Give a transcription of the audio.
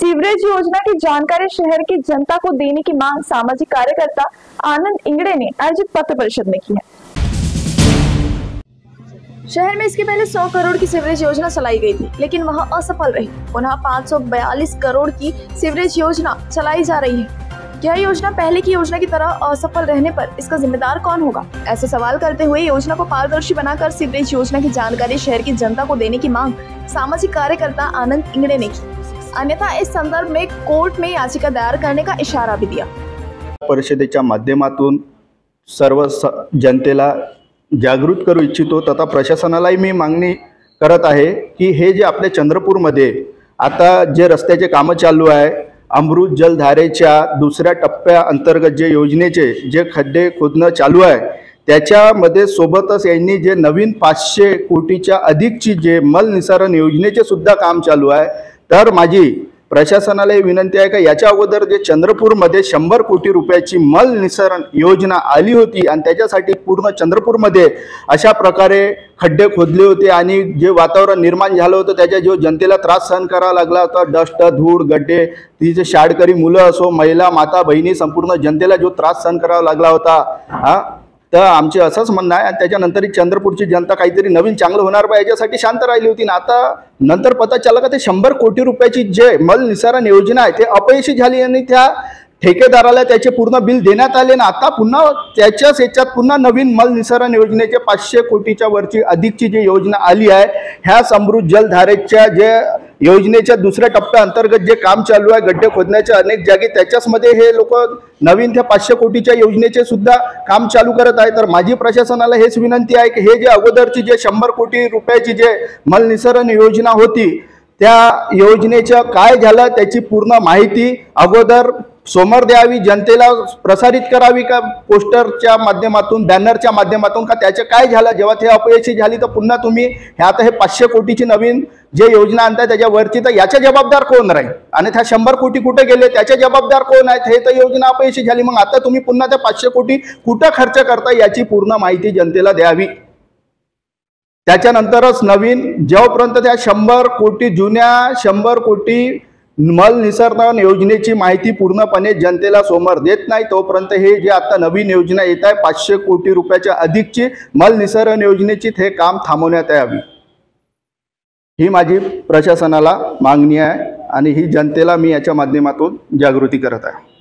Sewerage योजना की जानकारी शहर की जनता को देने की मांग सामाजिक कार्यकर्ता आनंद इंगड़े ने आयोजित पत्र परिषद में की है। शहर में इसके पहले 100 करोड़ की सीवरेज योजना चलाई गई थी, लेकिन वह असफल रही। पुनः 542 करोड़ की सीवरेज योजना चलाई जा रही है। यह योजना पहले की योजना की तरह असफल रहने पर इसका जिम्मेदार कौन होगा? ऐसे सवाल करते हुए योजना को पारदर्शी बनाकर सीवरेज योजना की जानकारी शहर की जनता को देने की मांग सामाजिक कार्यकर्ता आनंद इंगड़े ने की। अन्यथा इस संदर्भ में कोर्ट में याचिका दायर करने का इशारा भी दिया। परिषदेच्या माध्यमातून सर्व जनतेला जागृत करू इच्छितो तथा प्रशासनालाही मी मागणी करत आहे की हे जे आपल्या चंद्रपूरमध्ये आता जे रस्त्याचे कामं चालू आहे, अमृत जलधारेच्या दुसऱ्या टप्प्या अंतर्गत जे योजनेचे जे खड्डे खोदणं चालू आहे त्याच्यामध्ये सोबतच यांनी जे नवीन 500 कोटीच्या अधिकची जे मल निसारण योजनेचे सुद्धा काम चालू आहे। तर माझी प्रशासनाला विनंती आहे की याच्या अगोदर जे चंद्रपूरमध्ये 100 कोटी रुपयाची मल निसारण योजना आली होती आणि त्याच्यासाठी पूर्ण चंद्रपूरमध्ये अशा प्रकारे खड्डे खोदले होते आणि जे वातावरण निर्माण झालं होतं त्याच्या जो जनतेला त्रास सहन करावा लागला होता, डस्ट धूळ गड्डे, तिचे शाळकरी मुलं असो, महिला माता बहिणी संपूर्ण जनतेला जो त्रास सहन करावा लागला होता तर आमचे असंच म्हणणं आहे। आणि त्याच्यानंतर चंद्रपूरची जनता काहीतरी नवीन चांगलं होणार पाहिजे याच्यासाठी शांत राहिली होती ना। आता नंतर पता चला का ते 100 कोटी रुपयाची जे मल निसारण योजना आहे ते अपयशी झाली आणि त्या ठेकेदाराला त्याचे पूर्ण बिल देण्यात आले ना। आता पुन्हा त्याच्याच याच्यात पुन्हा नवीन मल निसारण योजनेचे 500 कोटीच्या वरची अधिकची जी योजना आली आहे, ह्या अमृत जलधारेच्या जे योजनेच्या दुसऱ्या टप्प्या अंतर्गत जे काम चालू आहे गड्डे खोदण्याच्या अनेक जागी त्याच्यामध्ये हे लोक नवीन त्या 500 कोटीच्या योजनेचे सुद्धा काम चालू करत आहे। तर माझी प्रशासनाला हेच विनंती आहे की हे जे अगोदरची जे 100 कोटी रुपयाची जे मल निसारण योजना होती त्या योजनेचं काय झालं त्याची पूर्ण माहिती अगोदर समोर द्यावी, जनतेला प्रसारित करावी का पोस्टरच्या माध्यमातून, बॅनरच्या माध्यमातून का त्याचं काय झालं। जेव्हा ते अपयशी झाली तर पुन्हा तुम्ही हे आता हे 500 कोटीची नवीन जे योजना आणताय त्याच्यावरची तर याचा जबाबदार कोण राहील आणि त्या 100 कोटी कुठे गेले त्याचे जबाबदार कोण आहेत? हे तर योजना अपयशी झाली, मग आता तुम्ही पुन्हा त्या 500 कोटी कुठे खर्च करताय याची पूर्ण माहिती जनतेला द्यावी। त्याच्यानंतरच नवीन जेव्हापर्यंत त्या 100 कोटी जुन्या 100 कोटी मल निसारण योजनेची माहिती पूर्णपणे जनतेला समोर देत नाही तोपर्यंत हे जे आता नवीन योजना येत आहे 500 कोटी रुपयाच्या अधिकची मल निसारण योजनेची ते काम थांबवण्यात यावी, ही माझी प्रशासनाला मागणी आहे आणि ही जनतेला मी याच्या माध्यमातून जागृती करत आहे।